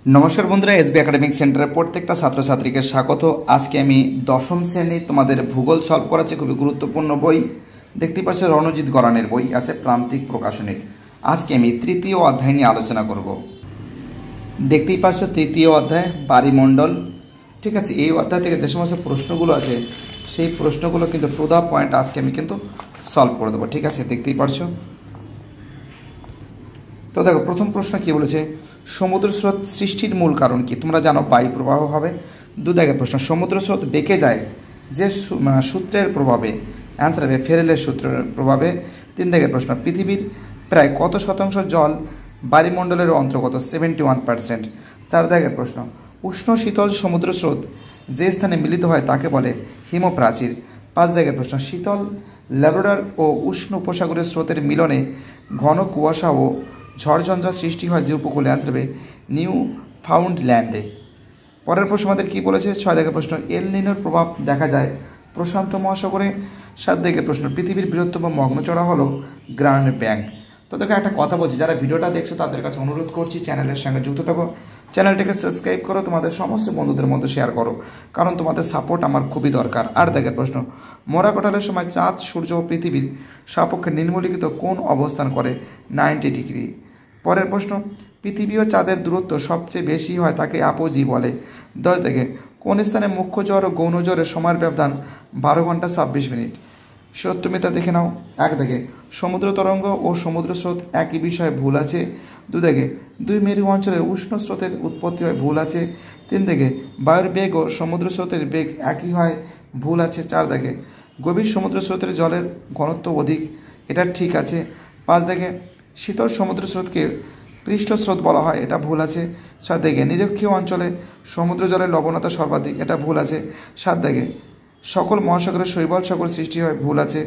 নমস্কার বন্ধুরা, SB academic সেন্টারের প্রত্যেকটা ছাত্রছাত্রীকে স্বাগত। আজকে আমি দশম শ্রেণী তোমাদের ভূগোল সলভ করাচ্ছি। খুবই গুরুত্বপূর্ণ বই দেখতেই পাচ্ছ, রণজিৎ গরানের বই আছে প্রান্তিক প্রকাশনী। আজকে আমি তৃতীয় অধ্যায় নিয়ে আলোচনা করব। দেখতেই পাচ্ছ তৃতীয় অধ্যায় বায়ুমণ্ডল। ঠিক আছে, এই অধ্যায় থেকে যে সমস্ত প্রশ্নগুলো আছে সেই প্রশ্নগুলো কিন্তু টু দ্য পয়েন্ট আজকে আমি কিন্তু সলভ করে দেবো। ঠিক আছে, দেখতেই পারছো। তো দেখো, প্রথম প্রশ্ন কি বলেছে, সমুদ্র স্রোত সৃষ্টির মূল কারণ কি? তোমরা জানো বায়ু প্রবাহ হবে। দাগের প্রশ্ন, সমুদ্র স্রোত বেঁকে যায় যে সূত্রের প্রভাবে? অ্যান্সার হবে ফেরেলের সূত্রের প্রভাবে। দাগের প্রশ্ন, পৃথিবীর প্রায় কত শতাংশ জল বায়ুমণ্ডলের অন্তর্গত? 71%। দাগের প্রশ্ন, উষ্ণ শীতল সমুদ্র স্রোত যে স্থানে মিলিত হয় তাকে বলে হিমপ্রাচীর। দাগের প্রশ্ন, শীতল ল্যাব্রাডর ও উষ্ণ উপসাগরের স্রোতের মিলনে ঘন কুয়াশা ও ঝড়ঝঞ্ঝা সৃষ্টি হয় যে উপকূলে? অ্যান্সার হবে নিউ ফাউন্ডল্যান্ডে। পরের প্রশ্ন আমাদের কী বলেছে? 6 প্রশ্ন, এল নিনোর প্রভাব দেখা যায় প্রশান্ত মহাসাগরে। 7 প্রশ্ন, পৃথিবীর বৃহত্তম মগ্নচড়া হলো গ্র্যান্ড ব্যাংক। তো দেখো, একটা কথা বলছি, যারা ভিডিওটা দেখছো তাদের কাছে অনুরোধ করছি চ্যানেলের সঙ্গে যুক্ত থাকো, চ্যানেলটাকে সাবস্ক্রাইব করো, তোমাদের সমস্ত বন্ধুদের মধ্যে শেয়ার করো, কারণ তোমাদের সাপোর্ট আমার খুবই দরকার। 8 প্রশ্ন, মরা কোটালের সময় চাঁদ সূর্য ও পৃথিবীর সপক্ষে নিম্নলিখিত কোন অবস্থান করে? 90 ডিগ্রি। পরের প্রশ্ন, পৃথিবী ও চাঁদের দূরত্ব সবচেয়ে বেশি হয় তাকে আপোজি বলে। 10 কোন স্থানে মুখ্য জ্বর ও গৌণ জ্বরের সময়ের ব্যবধান 12 ঘন্টা 26 মিনিট? সত্যমিতা দেখে নাও। 1 সমুদ্র তরঙ্গ ও সমুদ্র স্রোত একই বিষয়ে ভুল আছে। 2 দুই মেরু অঞ্চলে উষ্ণ স্রোতের উৎপত্তি হয়, ভুল আছে। 3 বায়ুর বেগ ও সমুদ্র স্রোতের বেগ একই হয়, ভুল আছে। 4 গভীর সমুদ্র স্রোতের জলের ঘনত্ব অধিক, এটা ঠিক আছে। 5 শীতল সমুদ্র স্রোতকে পৃষ্ঠস্রোত বলা হয়, এটা ভুল আছে। 7 নিরক্ষীয় অঞ্চলে সমুদ্র জলের লবণতা সর্বাধিক, এটা ভুল আছে। 7 সকল মহাসাগরের শৈবাল সাগর সৃষ্টি হয়, ভুল আছে।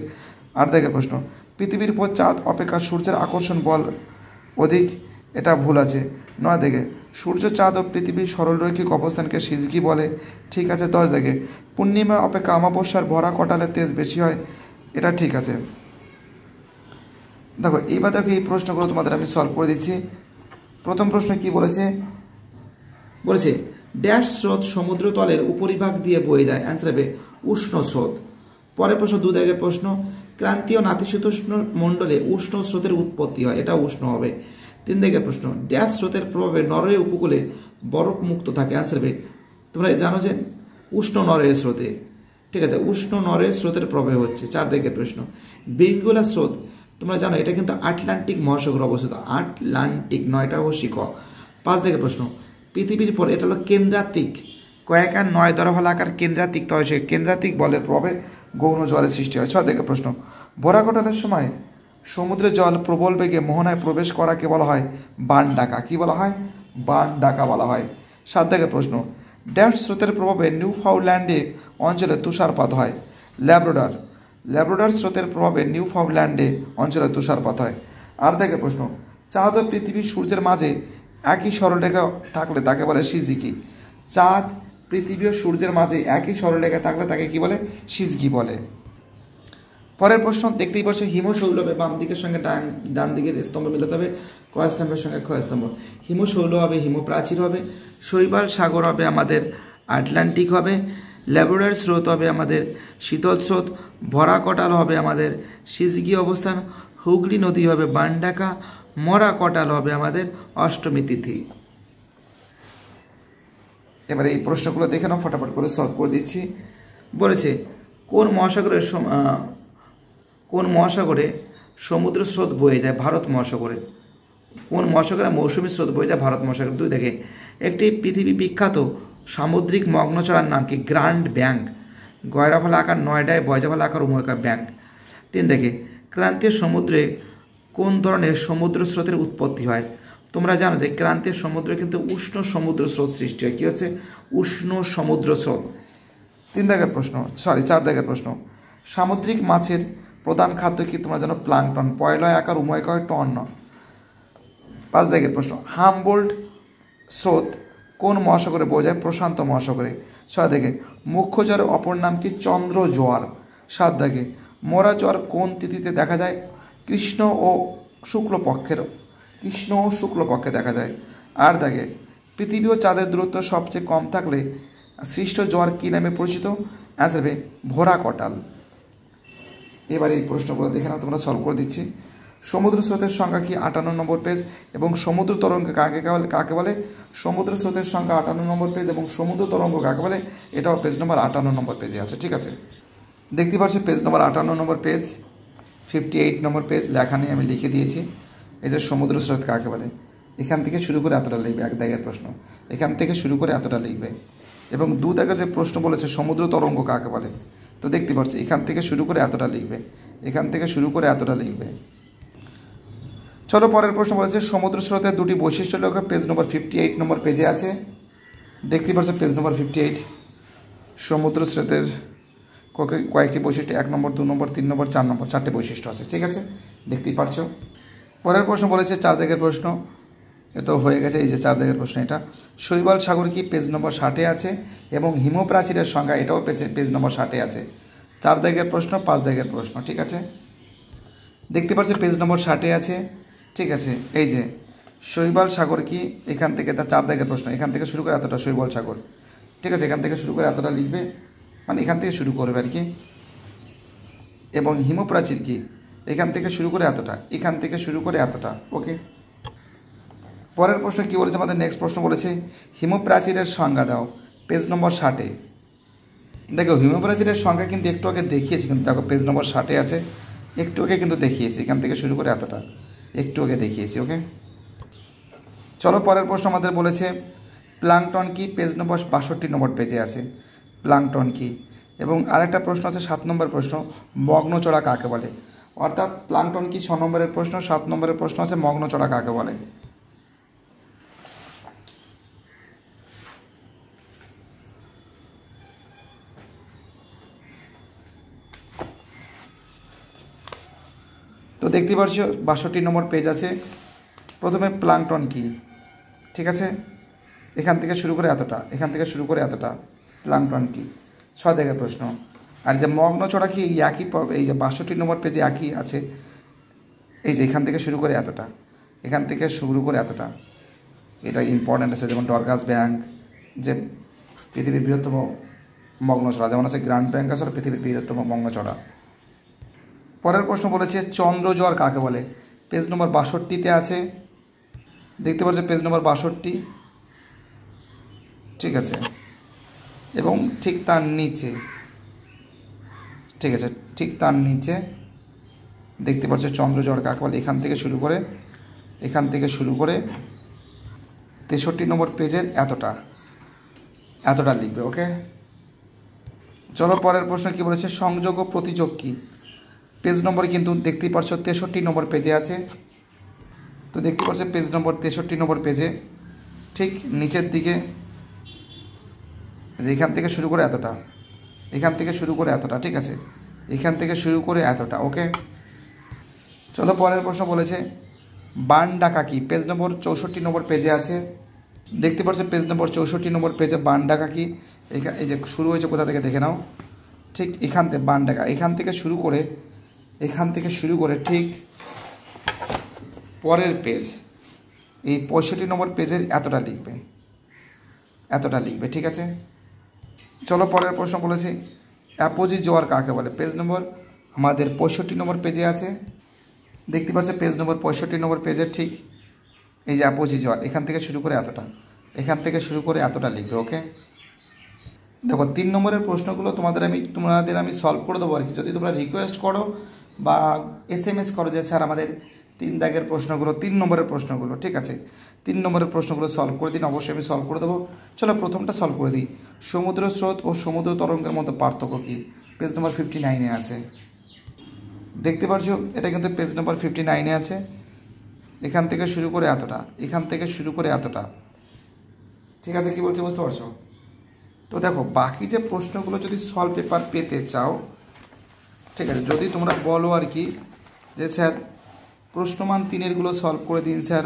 8 প্রশ্ন, পৃথিবীর উপর চাঁদ অপেক্ষা সূর্যের আকর্ষণ বল অধিক, এটা ভুল আছে। 9 সূর্য চাঁদ ও পৃথিবীর সরলরৈখিক অবস্থানকে সিজকি বলে, ঠিক আছে। 10 পূর্ণিমা অপেক্ষা অমাবস্যার ভরা কটালে তেজ বেশি হয়, এটা ঠিক আছে। দেখো, এইবার দেখো এই প্রশ্নগুলো তোমাদের আমি সলভ করে দিচ্ছি। প্রথম প্রশ্ন কি বলেছে? বলেছে ড্যাশ স্রোত সমুদ্র তলের উপরিভাগ দিয়ে বয়ে যায়। অ্যান্সার হবে উষ্ণ স্রোত। পরের প্রশ্ন 2 প্রশ্ন, ক্রান্তীয় নাতিশীতোষ্ণ মণ্ডলে উষ্ণ স্রোতের উৎপত্তি হয়, এটা উষ্ণ হবে। 3 প্রশ্ন, ড্যাশ স্রোতের প্রভাবে নরওয়ে উপকূলে বরফ মুক্ত থাকে। অ্যান্সার হবে, তোমরা জানো যে উষ্ণ নরওয়ে স্রোতে, ঠিক আছে, উষ্ণ নরওয়ে স্রোতের প্রভাবে হচ্ছে। 4 প্রশ্ন, বেঙ্গুলা স্রোত তোমরা জানো এটা কিন্তু আটলান্টিক মহাসাগর অবস্থিত, আটলান্টিক নয়টা ও শিখ। 5 প্রশ্ন, পৃথিবীর পর এটা হলো কেন্দ্রাতিক, কয়েকার 9 দ্বারা হল আকার কেন্দ্রাতিক, তয় সে কেন্দ্রাতিক বলের প্রভাবে গৌণ জলের সৃষ্টি হয়। 6 প্রশ্ন, ভরা কোটালের সময় সমুদ্রের জল প্রবল বেগে মোহনায় প্রবেশ করাকে বলা হয় বান ডাকা। কী বলা হয়? বান ডাকা বলা হয়। 7 প্রশ্ন, ড্যাশ স্রোতের প্রভাবে নিউ ফাউন্ডল্যান্ডে অঞ্চলে তুষারপাত হয়। ল্যাব্রাডর স্রোতের প্রভাবে নিউ ফাউন্ডল্যান্ডে অঞ্চলে তুষারপাত হয়। 8 প্রশ্ন, চাঁদ ও পৃথিবী সূর্যের মাঝে একই সরলরেখা থাকলে তাকে বলে সিজকি। চাঁদ পৃথিবী ও সূর্যের মাঝে একই সরলরেখা থাকলে তাকে কি বলে? সিজকি বলে। পরের প্রশ্ন দেখতেই পাচ্ছ, হিমশৈল বাম দিকের সঙ্গে ডান দিকের স্তম্ভ মিলাতে হবে, ক স্তম্ভের সঙ্গে খ স্তম্ভ। হিমশৈল হবে হিমপ্রাচীর হবে, শৈবাল সাগর হবে আমাদের আটলান্টিক হবে, ল্যাব্রাডর স্রোত হবে আমাদের শীতল স্রোত, ভরা কটাল হবে আমাদের সিজকি অবস্থান, হুগলি নদী হবে বানডাকা, মরা কটাল হবে আমাদের অষ্টমী তিথি। এবারে এই প্রশ্নগুলো দেখে নাও, ফটাফট করে সলভ করে দিচ্ছি। বলেছে কোন মহাসাগরে সমুদ্র স্রোত বয়ে যায়? ভারত মহাসাগরে। কোন মহাসাগরে মৌসুমী স্রোত বয়ে যায়? ভারত মহাসাগর। 2 একটি পৃথিবী বিখ্যাত সামুদ্রিক মগ্নচড়ার নাম কি? Grand bank. গয়রাফলা আকার 9ডায়, বয়জাফলা আকার উভয়কার ব্যাংক। 3 ক্রান্তীয় সমুদ্রে কোন ধরনের সমুদ্র স্রোতের উৎপত্তি হয়? তোমরা জানো যে ক্রান্তীয় সমুদ্রে কিন্তু উষ্ণ সমুদ্র স্রোত সৃষ্টি হয়। কী হচ্ছে? উষ্ণ সমুদ্র স্রোত। 4 প্রশ্ন, সামুদ্রিক মাছের প্রধান খাদ্য কি? তোমরা জানো প্লাঙ্কটন। পয়লয় আকার উভয়কয় টন। 5 প্রশ্ন, হামবোল্ট স্রোত কোন মহাসাগরে বয়ে যায়? প্রশান্ত মহাসাগরে। 6 মুখ্য জোয়ারের অপর নাম কি? চন্দ্র জোয়ার। 7 মোরা জোয়ার কোন তিথিতে দেখা যায়? কৃষ্ণ ও শুক্লপক্ষে দেখা যায়। 8 পৃথিবী ও চাঁদের দূরত্ব সবচেয়ে কম থাকলে সৃষ্ট জোয়ার কী নামে পরিচিত? অ্যান্সার হবে ভোরা কটাল। এবার এই প্রশ্নগুলো দেখে নাও, তোমরা সলভ করে দিচ্ছি। সমুদ্র স্রোতের সংখ্যা কি 58 নম্বর পেজ, এবং সমুদ্র তরঙ্গ কাকে বলে? সমুদ্র স্রোতের সংখ্যা 58 নম্বর পেজ এবং সমুদ্র তরঙ্গ কাকে বলে? এটাও পেজ নম্বর 58 নম্বর পেজে আছে। ঠিক আছে, দেখতে পাচ্ছ পেজ নম্বর 58 নম্বর পেজ, 58 নম্বর পেজ লেখা নেই, আমি লিখে দিয়েছি। এই যে সমুদ্র স্রোত কাকে বলে, এখান থেকে শুরু করে এতটা লিখবে, এক দাগের প্রশ্ন, এখান থেকে শুরু করে এতটা লিখবে। এবং 2 দাগের যে প্রশ্ন বলেছে সমুদ্র তরঙ্গ কাকে বলে, তো দেখতে পাচ্ছ এখান থেকে শুরু করে এতটা লিখবে, এখান থেকে শুরু করে এতটা লিখবে। চলো পরের প্রশ্ন বলেছে সমুদ্র স্রোতের 2টি বৈশিষ্ট্য লেখো, পেজ নম্বর 58 নম্বর পেজে আছে। দেখতে পাচ্ছ পেজ নম্বর 58, সমুদ্র স্রোতের কয়েকটি বৈশিষ্ট্য, 1 নম্বর 2 নম্বর 3 নম্বর 4 নম্বর, 4টে বৈশিষ্ট্য আছে। ঠিক আছে, দেখতেই পারছো। পরের প্রশ্ন বলেছে 4 দাগের প্রশ্ন, এটা হয়ে গেছে। এই যে 4 দাগের প্রশ্ন, এটা শৈবাল সাগর কি, পেজ নম্বর 60-এ আছে, এবং হিমপ্রাচীরের সংজ্ঞা, এটাও পেজ নম্বর 60-এ আছে। 4 দাগের প্রশ্ন, 5 দাগের প্রশ্ন। ঠিক আছে, দেখতে পাচ্ছ পেজ নম্বর 60-এ আছে। ঠিক আছে, এই যে শৈবাল সাগর কি, এখান থেকে তার 4 দাগের প্রশ্ন, এখান থেকে শুরু করে এতটা শৈবাল সাগর। ঠিক আছে, এখান থেকে শুরু করে এতটা লিখবে, মানে এখান থেকে শুরু করবে আর কি। এবং হিমপ্রাচীর কি, এখান থেকে শুরু করে এতটা, এখান থেকে শুরু করে এতটা। ওকে, পরের প্রশ্ন কি বলেছে আমাদের? নেক্সট প্রশ্ন বলেছে হিমপ্রাচীরের সংজ্ঞা দাও, পেজ নম্বর 60-এ। দেখো হিমপ্রাচীরের সংজ্ঞা কিন্তু একটু আগে দেখিয়েছি, কিন্তু দেখো পেজ নম্বর 60-এ আছে, একটু আগে কিন্তু দেখিয়েছি, এখান থেকে শুরু করে এতটা একটু আগে দেখিয়েছি। ওকে, চলো পরের প্রশ্ন আমাদের বলেছে প্লাঙ্কটন কি, পেজ নম্বর 62 নম্বর পেজে আছে প্লাঙ্কটন কি। এবং আরেকটা প্রশ্ন আছে 7 নম্বর প্রশ্ন, মগ্নচড়া কাকে বলে। অর্থাৎ প্লাঙ্কটন কি 6 নম্বরের প্রশ্ন, 7 নম্বরের প্রশ্ন আছে মগ্নচড়া কাকে বলে। তো দেখতে পাচ্ছ 62 নম্বর পেজ আছে। প্রথমে প্লাঙ্কটন কি, ঠিক আছে, এখান থেকে শুরু করে এতটা, এখান থেকে শুরু করে এতটা, প্লাঙ্কটন কি, 6 দাগের প্রশ্ন। আর যে মগ্নচড়া কি, এই একই, এই যে 62 নম্বর পেজে একই আছে। এই যে এখান থেকে শুরু করে এতটা, এখান থেকে শুরু করে এতটা, এটা ইম্পর্ট্যান্ট আছে। যেমন ডরকাস ব্যাংক, যে পৃথিবীর বৃহত্তম মগ্নচড়া, যেমন আছে গ্র্যান্ড ব্যাংক আছে পৃথিবীর বৃহত্তম মগ্নচড়া। পরের প্রশ্ন বলেছে চন্দ্রজ্বর কাকে বলে, পেজ নম্বর 62-তে আছে। দেখতে পাচ্ছ পেজ নম্বর 62। ঠিক আছে, এবং ঠিক তার নিচে, ঠিক আছে, ঠিক তার নিচে দেখতে পাচ্ছ চন্দ্রজ্বর কাকে বলে, এখান থেকে শুরু করে, এখান থেকে শুরু করে 63 নম্বর পেজের এতটা, এতটা লিখবে। ওকে, চলো পরের প্রশ্ন কি বলেছে সংযোগ ও প্রতিযোগ কি, পেজ নম্বর কিন্তু দেখতেই পাচ্ছ 63 নম্বর পেজে আছে। তো দেখতে পাচ্ছ পেজ নম্বর 63 নম্বর পেজে ঠিক নিচের দিকে, এখান থেকে শুরু করে এতটা, এখান থেকে শুরু করে এতটা। ঠিক আছে, এখান থেকে শুরু করে এতটা। ওকে, চলো পরের প্রশ্ন বলেছে বান ডাকা কি, পেজ নম্বর 64 নম্বর পেজে আছে। দেখতে পাচ্ছ পেজ নম্বর 64 নম্বর পেজে বান ডাকা কি, এই যে শুরু হয়েছে কোথা থেকে দেখে নাও, ঠিক এখান থেকে বান ডাকা, এখান থেকে শুরু করে, এখান থেকে শুরু করে ঠিক পরের পেজ, এই 65 নম্বর পেজের এতটা লিখবে, এতটা লিখবে। ঠিক আছে, চলো পরের প্রশ্ন বলেছে অ্যাপোজি জোয়ার কাকে বলে, পেজ নম্বর আমাদের 65 নম্বর পেজে আছে। দেখতে পাচ্ছ পেজ নম্বর 65 নম্বর পেজের ঠিক এই যে অ্যাপোজি জোয়ার, এখান থেকে শুরু করে এতটা, এখান থেকে শুরু করে এতটা লিখবে। ওকে, দেখো 3 নম্বরের প্রশ্নগুলো তোমাদের আমি সলভ করে দেবো আর কি, যদি তোমরা রিকোয়েস্ট করো বা SMS করো যে স্যার আমাদের 3 দাগের প্রশ্নগুলো, 3 নম্বরের প্রশ্নগুলো, ঠিক আছে 3 নম্বরের প্রশ্নগুলো সলভ করে দিন, অবশ্যই আমি সলভ করে দেবো। চলো প্রথমটা সলভ করে দিই, সমুদ্র স্রোত ও সমুদ্র তরঙ্গের মধ্যে পার্থক্য কী, পেজ নম্বর 59-এ আছে। দেখতে পাচ্ছ এটা কিন্তু পেজ নম্বর 59-এ আছে। এখান থেকে শুরু করে এতটা, এখান থেকে শুরু করে এতটা। ঠিক আছে, কী বলছি বুঝতে পারছো? তো দেখো বাকি যে প্রশ্নগুলো যদি সলভ পেপার পেতে চাও, ঠিক আছে, যদি তোমরা বলো আর কি যে স্যার প্রশ্নমান 3-এরগুলো সলভ করে দিন, স্যার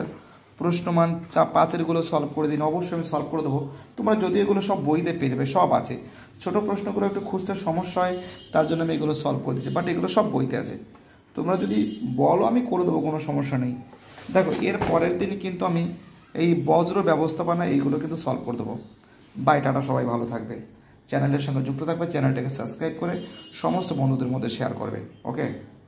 প্রশ্নমান 5-এরগুলো সলভ করে দিন, অবশ্যই আমি সলভ করে দেবো। তোমরা যদি এগুলো সব বইতে পেয়ে যাবে, সব আছে। ছোটো প্রশ্নগুলো একটু খুঁজতে সমস্যা হয়, তার জন্য আমি এগুলো সলভ করে দিচ্ছি, বাট এগুলো সব বইতে আছে। তোমরা যদি বলো আমি করে দেবো, কোনো সমস্যা নেই। দেখো এর পরের দিন কিন্তু আমি এই বজ্র ব্যবস্থাপনা এইগুলো কিন্তু সলভ করে দেবো। বাই, টাটা, সবাই ভালো থাকবে। চ্যানেলের সঙ্গে যুক্ত থাকবে, চ্যানেলটাকে সাবস্ক্রাইব করে সমস্ত বন্ধুদের মধ্যে শেয়ার করবে। ওকে।